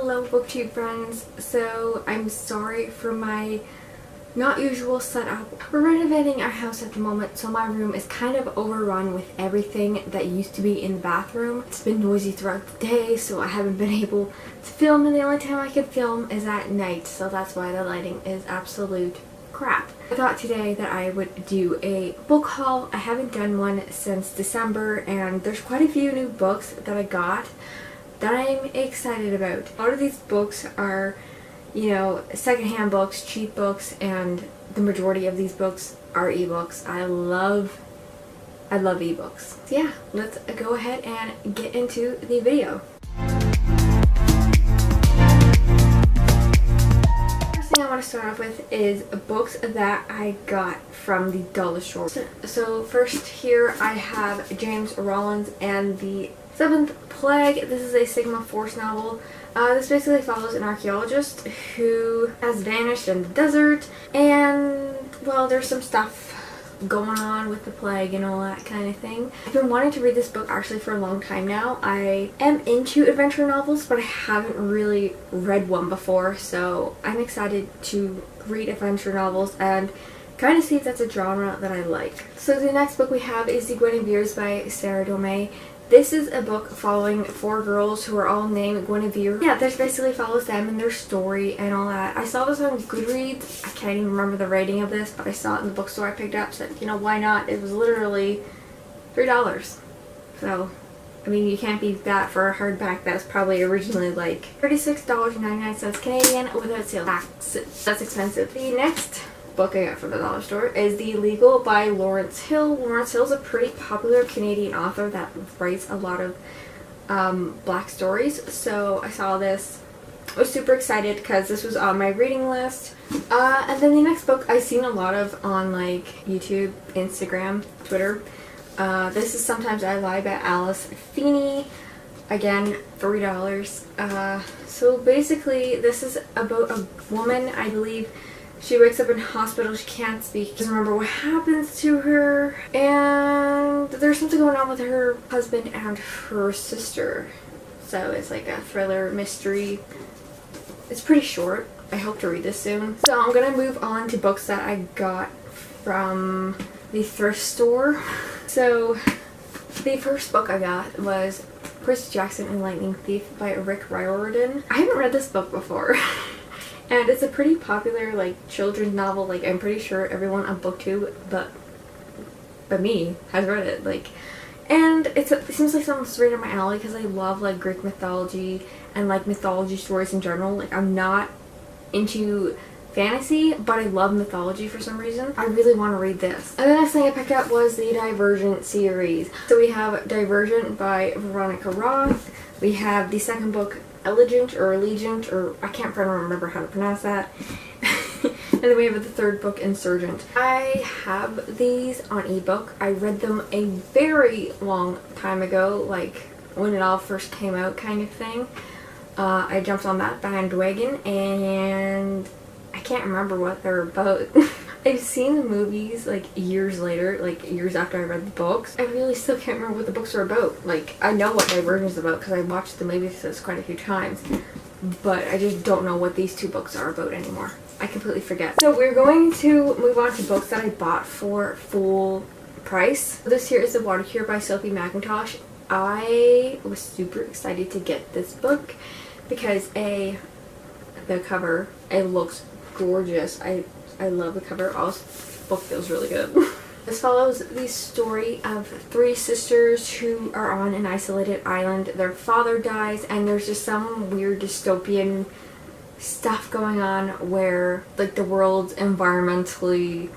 Hello BookTube friends, so I'm sorry for my not usual setup. We're renovating our house at the moment, so my room is kind of overrun with everything that used to be in the bathroom. It's been noisy throughout the day, so I haven't been able to film, and the only time I can film is at night, so that's why the lighting is absolute crap. I thought today that I would do a book haul. I haven't done one since December, and there's quite a few new books that I got that I'm excited about. A lot of these books are, you know, secondhand books, cheap books, and the majority of these books are ebooks. I love ebooks. So yeah, let's go ahead and get into the video. First thing I want to start off with is books that I got from the dollar store. So first here I have James Rollins and the Seventh Plague. This is a Sigma Force novel. This basically follows an archaeologist who has vanished in the desert, and well, there's some stuff going on with the plague and all that kind of thing. I've been wanting to read this book actually for a long time now. I am into adventure novels, but I haven't really read one before, so I'm excited to read adventure novels and kind of see if that's a genre that I like. So the next book we have is The Guineveres by Sarah Domay. This is a book following 4 girls who are all named Guinevere. Yeah, this basically follows them and their story and all that. I saw this on Goodreads. I can't even remember the rating of this, but I saw it in the bookstore I picked up. Said, you know, why not? It was literally $3. So, I mean, you can't beat that for a hardback that was probably originally like $36.99 Canadian without sales tax. That's expensive. The next book I got from the dollar store is The Legal by Lawrence Hill. Lawrence Hill is a pretty popular Canadian author that writes a lot of black stories, so I saw this. I was super excited because this was on my reading list. And then the next book I've seen a lot of on like YouTube, Instagram, Twitter. This is Sometimes I Lie by Alice Feeney. Again, $3. So basically this is about a woman, I believe. She wakes up in hospital, she can't speak, doesn't remember what happens to her, and there's something going on with her husband and her sister. So it's like a thriller mystery. It's pretty short. I hope to read this soon. So I'm gonna move on to books that I got from the thrift store. So the first book I got was Percy Jackson and Lightning Thief by Rick Riordan. I haven't read this book before. And it's a pretty popular, like, children's novel. Like, I'm pretty sure everyone on BookTube, but me, has read it. Like, and it seems like something's right up my alley because I love, like, Greek mythology and, like, mythology stories in general. Like, I'm not into fantasy, but I love mythology for some reason. I really want to read this. And the next thing I picked up was the Divergent series. So we have Divergent by Veronica Roth. We have the second book, Allegiant, or I can't remember how to pronounce that. And then we have the third book, Insurgent. I have these on ebook. I read them a very long time ago, like when it all first came out kind of thing. I jumped on that bandwagon, and I can't remember what they're about. I've seen the movies like years later, like years after I read the books. I really still can't remember what the books are about. Like, I know what Divergent is about because I watched the movies quite a few times, but I just don't know what these 2 books are about anymore. I completely forget. So we're going to move on to books that I bought for full price. This here is The Water Cure by Sophie McIntosh. I was super excited to get this book because the cover, it looks gorgeous. I love the cover. Also, the book feels really good. This follows the story of 3 sisters who are on an isolated island. Their father dies, and there's just some weird dystopian stuff going on where like the world's environmentally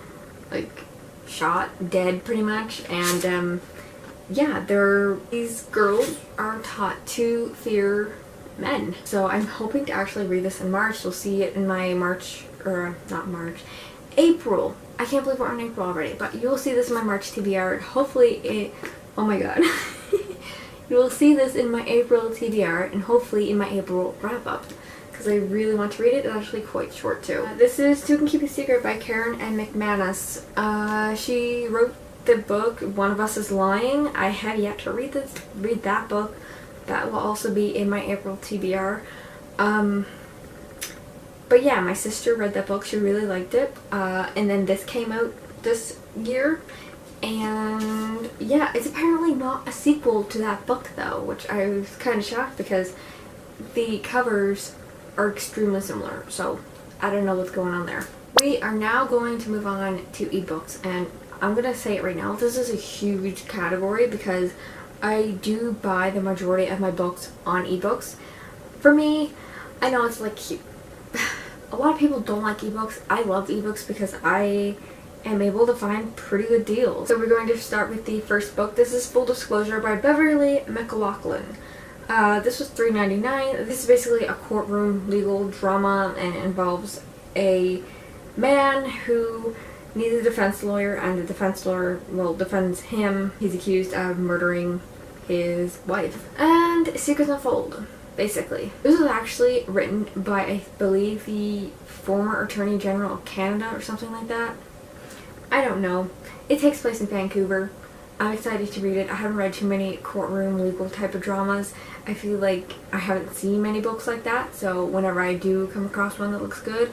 like shot dead pretty much, and yeah, these girls are taught to fear men. So I'm hoping to actually read this in March. You'll see it in my April. I can't believe we're in April already, but you will see this in my March TBR. Hopefully oh my god. You will see this in my April TBR and hopefully in my April wrap-up because I really want to read it. It's actually quite short too. This is Two Can Keep a Secret by Karen M. McManus. She wrote the book One of Us is Lying. I have yet to read that book. That will also be in my April TBR. But yeah, my sister read that book. She really liked it. And then this came out this year. And yeah, it's apparently not a sequel to that book though, which I was kind of shocked because the covers are extremely similar. So I don't know what's going on there. We are now going to move on to ebooks, and I'm going to say it right now. This is a huge category because I do buy the majority of my books on ebooks. For me, I know it's like a lot of people don't like ebooks. I love ebooks because I am able to find pretty good deals. So we're going to start with the first book. This is Full Disclosure by Beverly McLaughlin. This was $3.99. This is basically a courtroom legal drama, and it involves a man who needs a defense lawyer, and the defense lawyer, well, defends him. He's accused of murdering his wife. And secrets unfold, basically. This was actually written by, I believe, the former Attorney General of Canada or something like that. I don't know. It takes place in Vancouver. I'm excited to read it. I haven't read too many courtroom legal type of dramas. I feel like I haven't seen many books like that, so whenever I do come across one that looks good,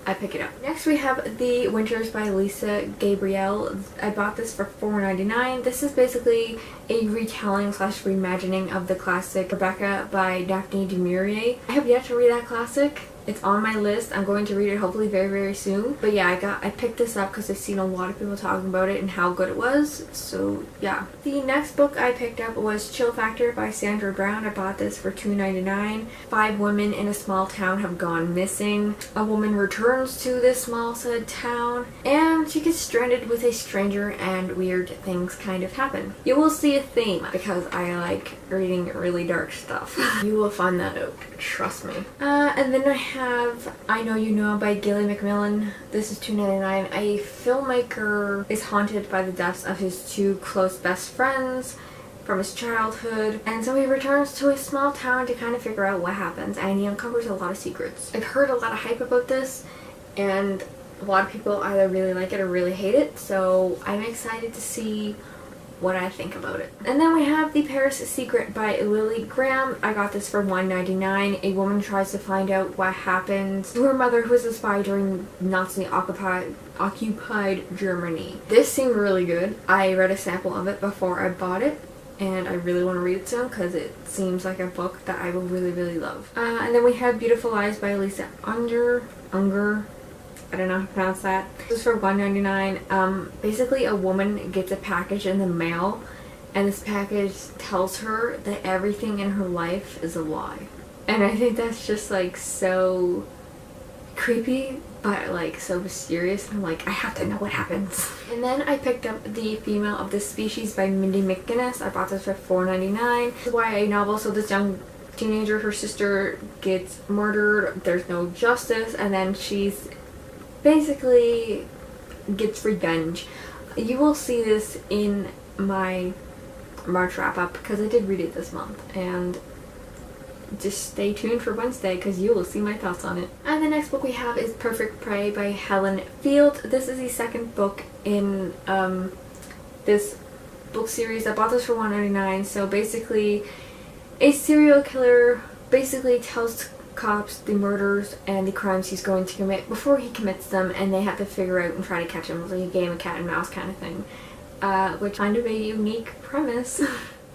I pick it up. Next we have The Winters by Lisa Gabrielle. I bought this for $4.99. This is basically a retelling / reimagining of the classic Rebecca by Daphne du Maurier. I have yet to read that classic. It's on my list. I'm going to read it hopefully very, very soon. But yeah, I picked this up because I've seen a lot of people talking about it and how good it was. So yeah. The next book I picked up was Chill Factor by Sandra Brown. I bought this for $2.99. 5 women in a small town have gone missing. A woman returns to this small said town and she gets stranded with a stranger and weird things kind of happen. You will see a theme because I like reading really dark stuff. You will find that out. Trust me. And then I have I Know You Know by Gilly McMillan. This is $2.99. A filmmaker is haunted by the deaths of his 2 close best friends from his childhood, and so he returns to a small town to kind of figure out what happens, and he uncovers a lot of secrets. I've heard a lot of hype about this, and a lot of people either really like it or really hate it, so I'm excited to see what I think about it. And then we have The Paris Secret by Lily Graham. I got this for $1.99. A woman tries to find out what happened to her mother, who was a spy during Nazi-occupied Germany. This seemed really good. I read a sample of it before I bought it, and I really want to read it soon because it seems like a book that I will really, really love. And then we have Beautiful Eyes by Lisa Unger. I don't know how to pronounce that. This is for $1.99. Basically, a woman gets a package in the mail, and this package tells her that everything in her life is a lie. And I think that's just like so creepy, but like so mysterious. And I'm like, I have to know what happens. And then I picked up The Female of the Species by Mindy McGinnis. I bought this for $4.99. It's a YA novel, so this young teenager, her sister gets murdered, there's no justice, and then she's basically gets revenge. You will see this in my March wrap-up because I did read it this month, and just stay tuned for Wednesday because you will see my thoughts on it. And the next book we have is Perfect Prey by Helen Field. This is the second book in this book series. I bought this for $1.99. So basically a serial killer basically tells cops the murders and the crimes he's going to commit before he commits them, and they have to figure out and try to catch him. It's like a game of cat and mouse kind of thing, which kind of a unique premise.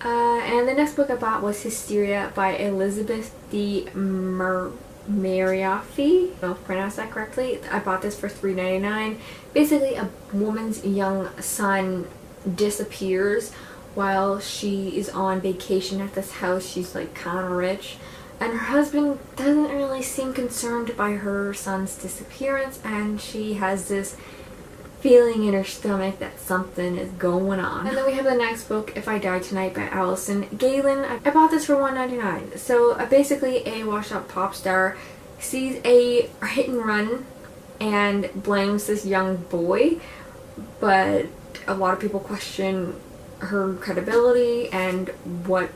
And the next book I bought was Hysteria by Elizabeth D. Mariafi. I don't know if I pronounced that correctly. I bought this for $3.99. Basically, a woman's young son disappears while she is on vacation at this house. She's like kind of rich, and her husband doesn't really seem concerned by her son's disappearance, and she has this feeling in her stomach that something is going on. And then we have the next book, If I Die Tonight by Allison Galen. I bought this for $1.99. So basically a washed up pop star sees a hit and run and blames this young boy, but a lot of people question her credibility and what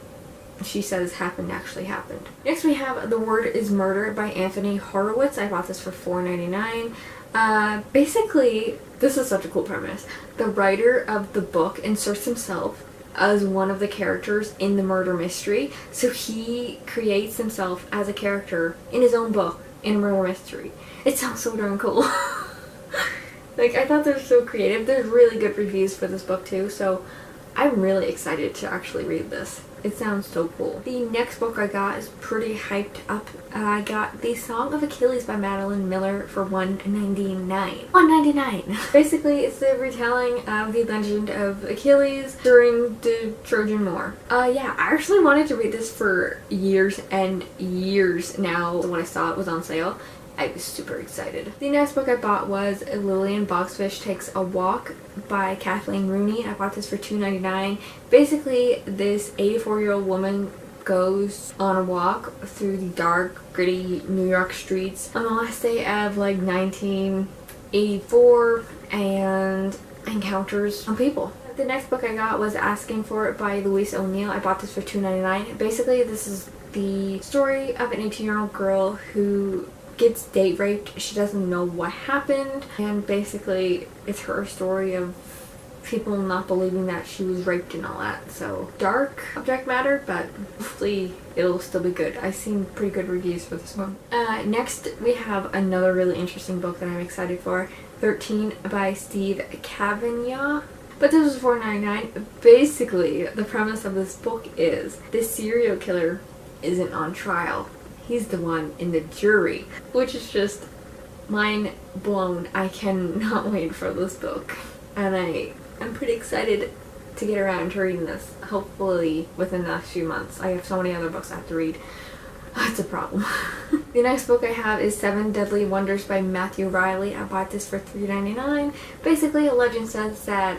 she says actually happened. Next we have The Word is Murder by Anthony Horowitz. I bought this for $4.99. Basically, this is such a cool premise. The writer of the book inserts himself as one of the characters in the murder mystery. So he creates himself as a character in his own book in a murder mystery. It sounds so darn cool. Like, I thought they were so creative. There's really good reviews for this book too, so I'm really excited to actually read this. It sounds so cool. The next book I got is pretty hyped up. I got The Song of Achilles by Madeline Miller for $1.99. $1.99! Basically, it's the retelling of the legend of Achilles during the Trojan War. Yeah, I actually wanted to read this for years and years now. When I saw it was on sale, I was super excited. The next book I bought was Lillian Boxfish Takes a Walk by Kathleen Rooney. I bought this for $2.99. Basically, this 84-year-old woman goes on a walk through the dark, gritty New York streets on the last day of like 1984 and encounters some people. The next book I got was Asking for It by Louise O'Neill. I bought this for $2.99. Basically, this is the story of an 18-year-old girl who gets date raped. She doesn't know what happened, and basically it's her story of people not believing that she was raped and all that. So dark subject matter, but hopefully it'll still be good. I've seen pretty good reviews for this one. Next we have another really interesting book that I'm excited for, 13 by Steve Cavagna. But this was $4.99. Basically, the premise of this book is this serial killer isn't on trial. He's the one in the jury, which is just mind blown. I cannot wait for this book, and I'm pretty excited to get around to reading this, hopefully within the next few months. I have so many other books I have to read. It's a problem. The next book I have is 7 Deadly Wonders by Matthew Riley. I bought this for $3.99. Basically, a legend says that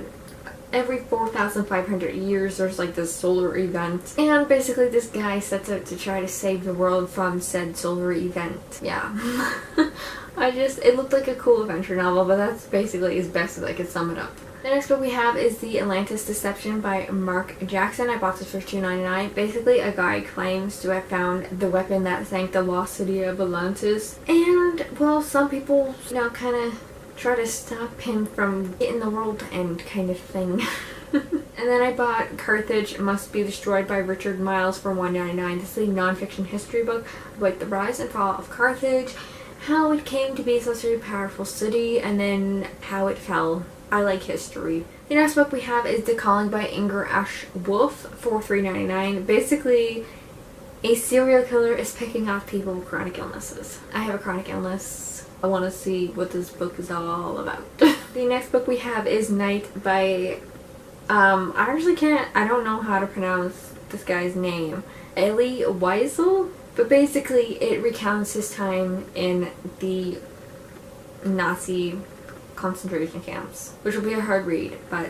every 4,500 years there's like this solar event, and basically this guy sets out to try to save the world from said solar event. Yeah. It looked like a cool adventure novel, but that's basically as best as I could sum it up. The next book we have is The Atlantis Deception by Mark Jackson. I bought this for $2.99. Basically, a guy claims to have found the weapon that sank the lost city of Atlantis, and well, some people kind of try to stop him from getting the world to end kind of thing. And then I bought Carthage Must Be Destroyed by Richard Miles for $1.99. This is a non-fiction history book about the rise and fall of Carthage, how it came to be such a powerful city, and then how it fell. I like history. The next book we have is The Calling by Inger Ash Wolf for $3.99. Basically, a serial killer is picking off people with chronic illnesses. I have a chronic illness. I want to see what this book is all about. The next book we have is Night by, I don't know how to pronounce this guy's name. Elie Wiesel? But basically it recounts his time in the Nazi concentration camps, which will be a hard read, but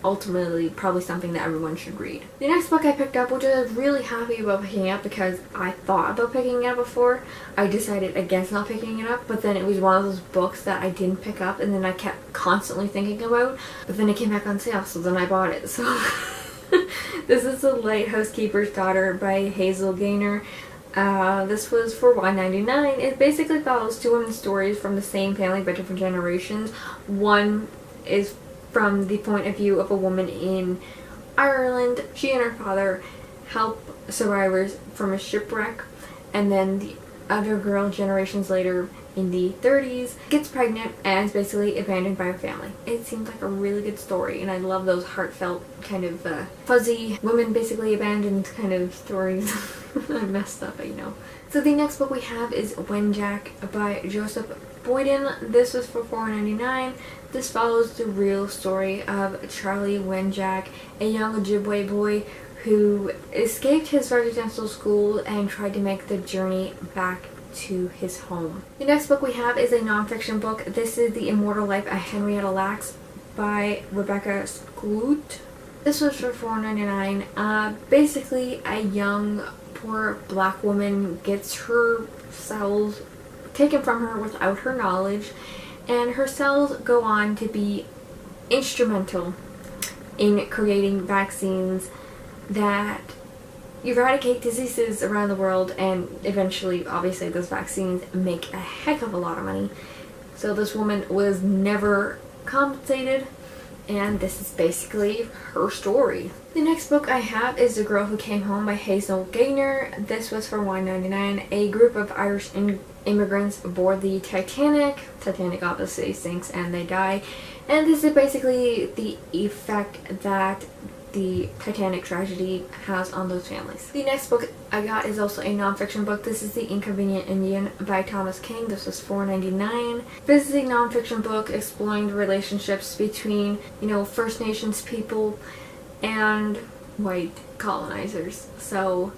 ultimately probably something that everyone should read. The next book I picked up, which I was really happy about picking up because I thought about picking it up before, I decided against not picking it up, but then it was one of those books that I didn't pick up and then I kept constantly thinking about, but then it came back on sale, so then I bought it. So this is The Lighthouse Keeper's Daughter by Hazel Gaynor. This was for $1.99. It basically follows 2 women's stories from the same family but different generations. One is from the point of view of a woman in Ireland. She and her father help survivors from a shipwreck, and then the other girl generations later in the 30s gets pregnant and is basically abandoned by her family. It seems like a really good story, and I love those heartfelt kind of fuzzy women basically abandoned kind of stories. I messed up, I know. So the next book we have is Wenjack by Joseph Boyden. This was for $4.99. This follows the real story of Charlie Wenjack, a young Ojibwe boy who escaped his residential school and tried to make the journey back to his home. The next book we have is a non-fiction book. This is The Immortal Life of Henrietta Lacks by Rebecca Skloot. This was for $4.99. Basically, a young, poor black woman gets her cells taken from her without her knowledge, and her cells go on to be instrumental in creating vaccines that eradicate diseases around the world, and eventually, obviously, those vaccines make a heck of a lot of money. So this woman was never compensated, and this is basically her story. The next book I have is The Girl Who Came Home by Hazel Gaynor. This was for $1.99. A group of Irish immigrants aboard the Titanic. Titanic obviously sinks and they die, and this is basically the effect that the Titanic tragedy has on those families. The next book I got is also a nonfiction book. This is The Inconvenient Indian by Thomas King. This was $4.99. This is a nonfiction book exploring the relationships between, you know, First Nations people and white colonizers. So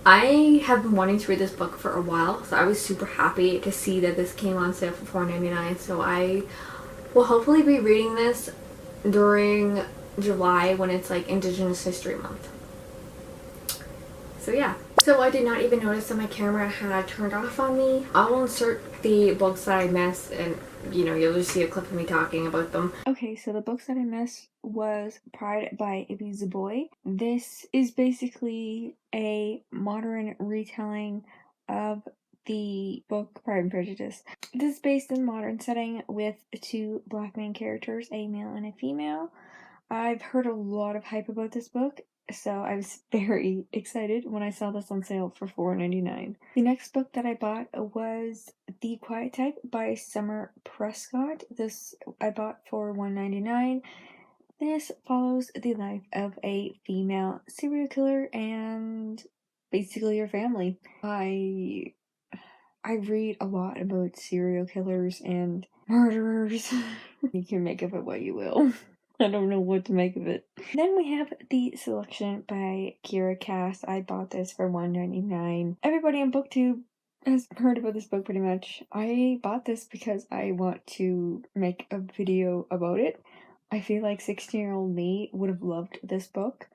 I have been wanting to read this book for a while, so I was super happy to see that this came on sale for $4.99. So I will hopefully be reading this during July when it's like Indigenous History Month. So yeah. So I did not even notice that my camera had turned off on me. I'll insert the books that I missed, and you know, you'll just see a clip of me talking about them. Okay, so the books that I missed was Pride by Ibi Zoboi. This is basically a modern retelling of the book Pride and Prejudice. This is based in a modern setting with two black main characters, a male and a female. I've heard a lot of hype about this book, so I was very excited when I saw this on sale for $4.99. The next book that I bought was The Quiet Type by Summer Prescott. This I bought for $1.99. This follows the life of a female serial killer and basically her family. I read a lot about serial killers and murderers. You can make of it what you will. I don't know what to make of it. Then we have The Selection by Kira Cass. I bought this for $1.99. Everybody on BookTube has heard about this book pretty much. I bought this because I want to make a video about it. I feel like 16-year-old me would have loved this book,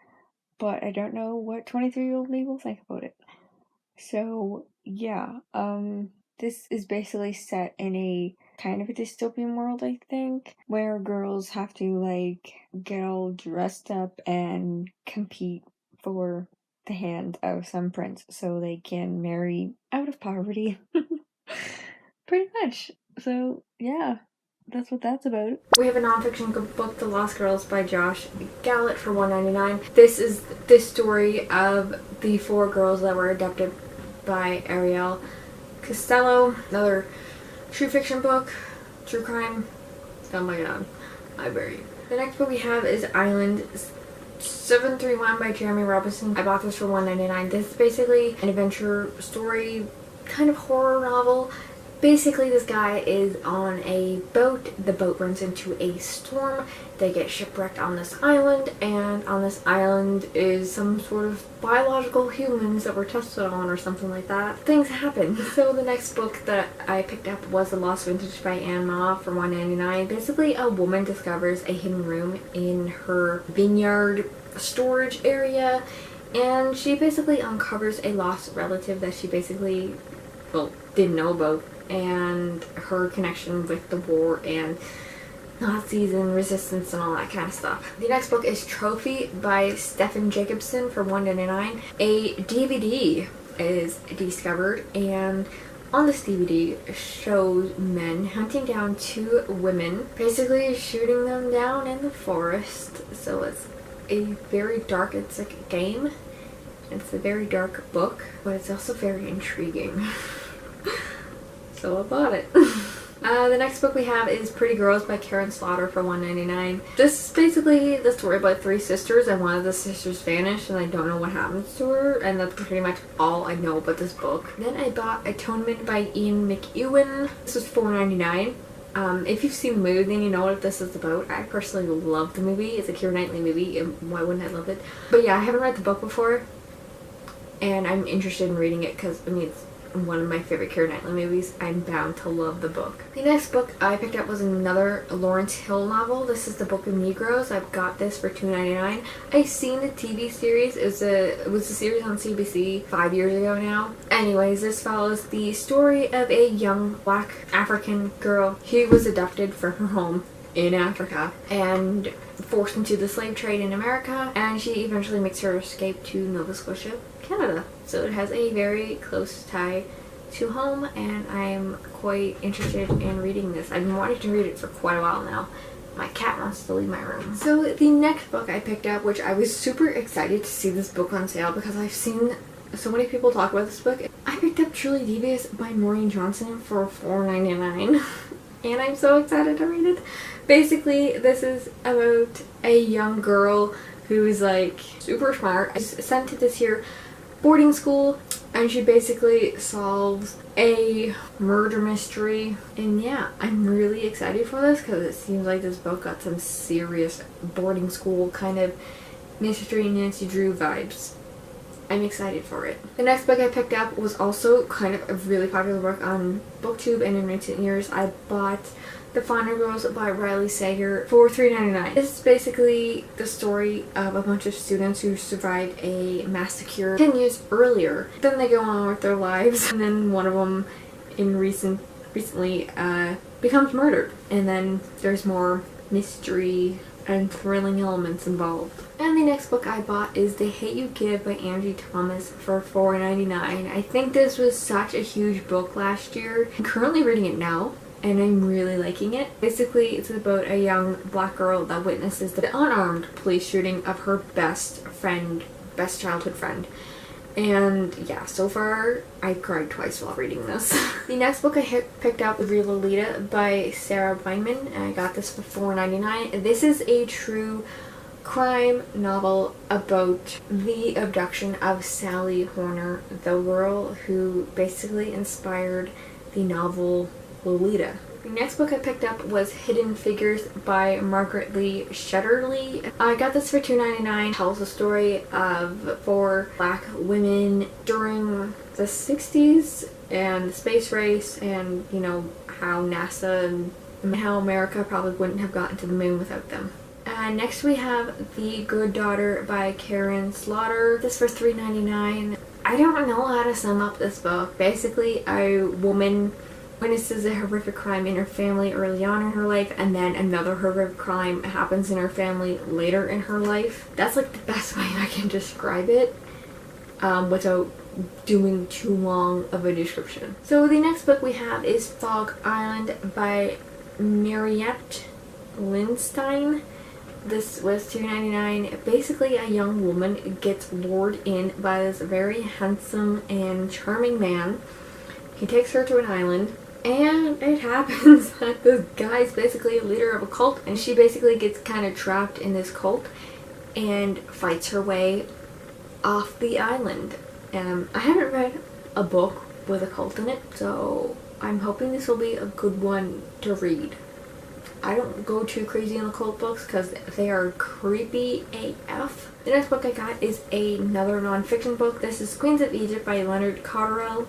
but I don't know what 23-year-old me will think about it. So yeah, this is basically set in a kind of a dystopian world, I think, where girls have to like get all dressed up and compete for the hand of some prince so they can marry out of poverty. Pretty much. So yeah, that's what that's about. We have a nonfiction book, The Lost Girls by Josh Gallett for $1.99. This is the story of the 4 girls that were adopted by Ariel Costello. Another true fiction book, true crime. Oh my god, I bury you. The next book we have is Island 731 by Jeremy Robinson. I bought this for $1.99. This is basically an adventure story, kind of horror novel. Basically, this guy is on a boat. The boat runs into a storm. They get shipwrecked on this island, and on this island is some sort of biological humans that were tested on or something like that. Things happen. So the next book that I picked up was The Lost Vintage by Anne Ma for $1.99. Basically, a woman discovers a hidden room in her vineyard storage area, and she basically uncovers a lost relative that she basically, well, didn't know about, and her connection with the war and Nazis and resistance and all that kind of stuff. The next book is Trophy by Stephen Jacobson for $1.99. A DVD is discovered, and on this DVD shows men hunting down 2 women, basically shooting them down in the forest. So it's a very dark, it's like a game. It's a very dark book, but it's also very intriguing. So I bought it. The next book we have is Pretty Girls by Karen Slaughter for $1.99. This is basically the story about 3 sisters, and one of the sisters vanished and I don't know what happens to her, and that's pretty much all I know about this book. Then I bought Atonement by Ian McEwan. This was $4.99. If you've seen the movie, then you know what this is about. I personally love the movie. It's a Keira Knightley movie, and why wouldn't I love it? But yeah, I haven't read the book before, and I'm interested in reading it because, I mean, it's one of my favorite Keira Knightley movies. I'm bound to love the book. The next book I picked up was another Lawrence Hill novel. This is The Book of Negroes. I've got this for $2.99. I've seen the TV series. It was a series on CBC 5 years ago now. Anyways, this follows the story of a young black African girl. She was adopted from her home in Africa and forced into the slave trade in America, and she eventually makes her escape to Nova Scotia, Canada. So it has a very close tie to home, and I'm quite interested in reading this. I've been wanting to read it for quite a while now, My cat wants to leave my room. So the next book I picked up, which I was super excited to see this book on sale because I've seen so many people talk about this book. I picked up Truly Devious by Maureen Johnson for $4.99 and I'm so excited to read it. Basically, this is about a young girl who's like super smart. She's sent to this here boarding school and she basically solves a murder mystery. And yeah, I'm really excited for this because it seems like this book got some serious boarding school kind of mystery Nancy Drew vibes. I'm excited for it. The next book I picked up was also kind of a really popular book on BookTube, and in recent years I bought The Finer Girls by Riley Sager for $3.99. This is basically the story of a bunch of students who survived a massacre 10 years earlier. Then they go on with their lives, and then one of them recently becomes murdered. And then there's more mystery and thrilling elements involved. And the next book I bought is They Hate You Give by Angie Thomas for $4.99. I think this was such a huge book last year. I'm currently reading it now and I'm really liking it. Basically, it's about a young black girl that witnesses the unarmed police shooting of her best childhood friend. And yeah, so far I cried twice while reading this. The next book I picked up was Real Lolita by Sarah Weinman, and I got this for $4.99. This is a true crime novel about the abduction of Sally Horner, the girl who basically inspired the novel Lolita. The next book I picked up was Hidden Figures by Margaret Lee Shetterly. I got this for $2.99. It tells the story of 4 black women during the 60s and the space race, and you know how NASA and how America probably wouldn't have gotten to the moon without them. Next we have The Good Daughter by Karen Slaughter. This for $3.99. I don't know how to sum up this book. Basically, a woman witnesses a horrific crime in her family early on in her life, and then another horrific crime happens in her family later in her life. That's like the best way I can describe it without doing too long of a description. So the next book we have is Fog Island by Mariette Lindstein. This was $2.99. Basically, a young woman gets lured in by this very handsome and charming man. He takes her to an island, and it happens that this guy is basically a leader of a cult, and she basically gets kind of trapped in this cult and fights her way off the island. I haven't read a book with a cult in it, so I'm hoping this will be a good one to read. I don't go too crazy on the cult books because they are creepy AF. The next book I got is another non-fiction book. This is Queens of Egypt by Leonard Cotterill.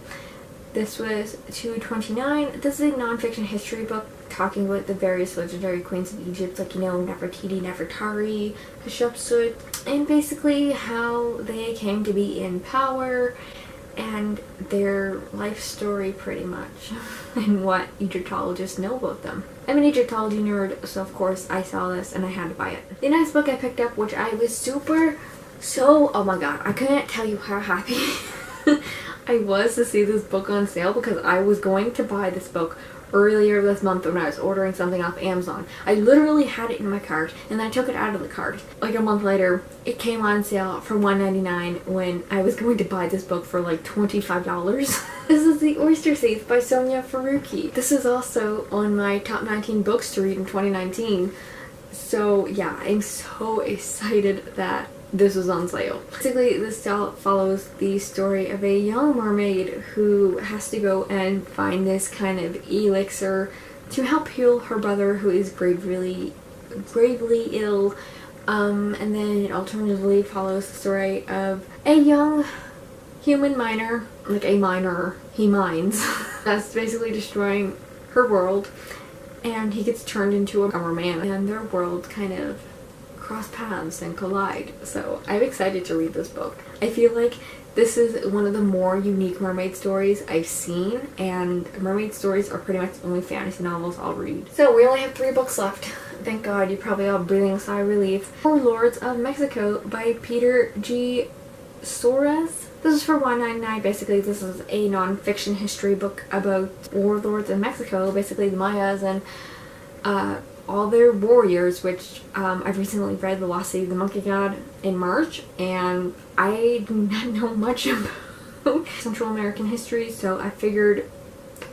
This was $2.29. This is a non-fiction history book talking about the various legendary queens of Egypt, like, you know, Nefertiti, Nefertari, Hatshepsut, and basically how they came to be in power and their life story pretty much, and what Egyptologists know about them. I'm an Egyptology nerd, so of course I saw this and I had to buy it. The next book I picked up, which I was oh my god, I couldn't tell you how happy I was to see this book on sale, because I was going to buy this book earlier this month when I was ordering something off Amazon. I literally had it in my cart and then I took it out of the cart. Like a month later, it came on sale for $1.99 when I was going to buy this book for like $25. This is The Oyster Thief by Sonia Faruqi. This is also on my top 19 books to read in 2019. So yeah, I'm so excited that this was on sale. Basically, this follows the story of a young mermaid who has to go and find this kind of elixir to help heal her brother, who is gravely ill. And then it alternatively follows the story of a young human miner, like a miner, he mines, that's basically destroying her world, and he gets turned into a merman, and their world kind of cross paths and collide. So I'm excited to read this book. I feel like this is one of the more unique mermaid stories I've seen, and mermaid stories are pretty much the only fantasy novels I'll read. So we only have 3 books left. Thank God, you're probably all breathing a sigh of relief. Warlords of Mexico by Peter G. Soares. This is for $1.99. Basically, this is a non-fiction history book about warlords in Mexico, basically the Mayas and all their warriors, which I've recently read The Lost City of the Monkey God in March, and I do not know much about Central American history, so I figured,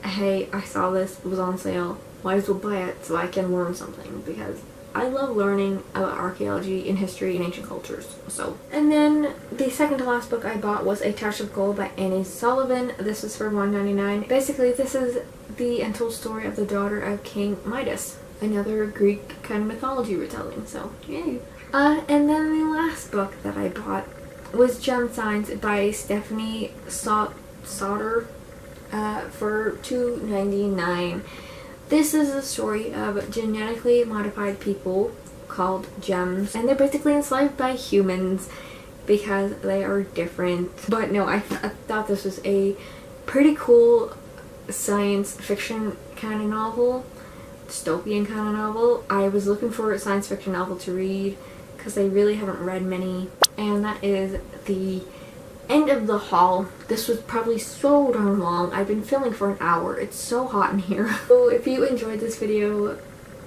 hey, I saw this, it was on sale, might as well buy it so I can learn something, because I love learning about archaeology and history and ancient cultures. So, and then the second to last book I bought was A Touch of Gold by Annie Sullivan. This was for $1.99. Basically, this is the untold story of the daughter of King Midas, another Greek kind of mythology retelling. So, yay! And then the last book that I bought was Gem Signs by Stephanie Sauter for $2.99. This is a story of genetically modified people called gems, and they're basically enslaved by humans because they are different. But no, I thought this was a pretty cool science fiction kind of novel, dystopian kind of novel. I was looking for a science fiction novel to read because I really haven't read many, and that is the end of the haul. This was probably so darn long. I've been filming for an hour. It's so hot in here. So if you enjoyed this video,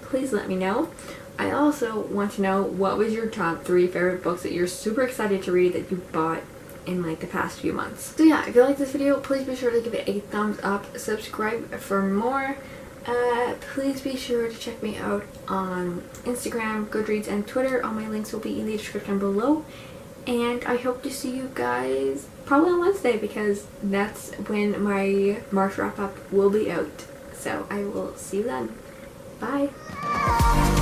please let me know. I also want to know what was your top 3 favorite books that you're super excited to read that you bought in like the past few months. So yeah, if you like this video, please be sure to give it a thumbs up, subscribe for more. Please be sure to check me out on Instagram, Goodreads, and Twitter. All my links will be in the description below. And I hope to see you guys probably on Wednesday because that's when my March wrap-up will be out. So I will see you then. Bye!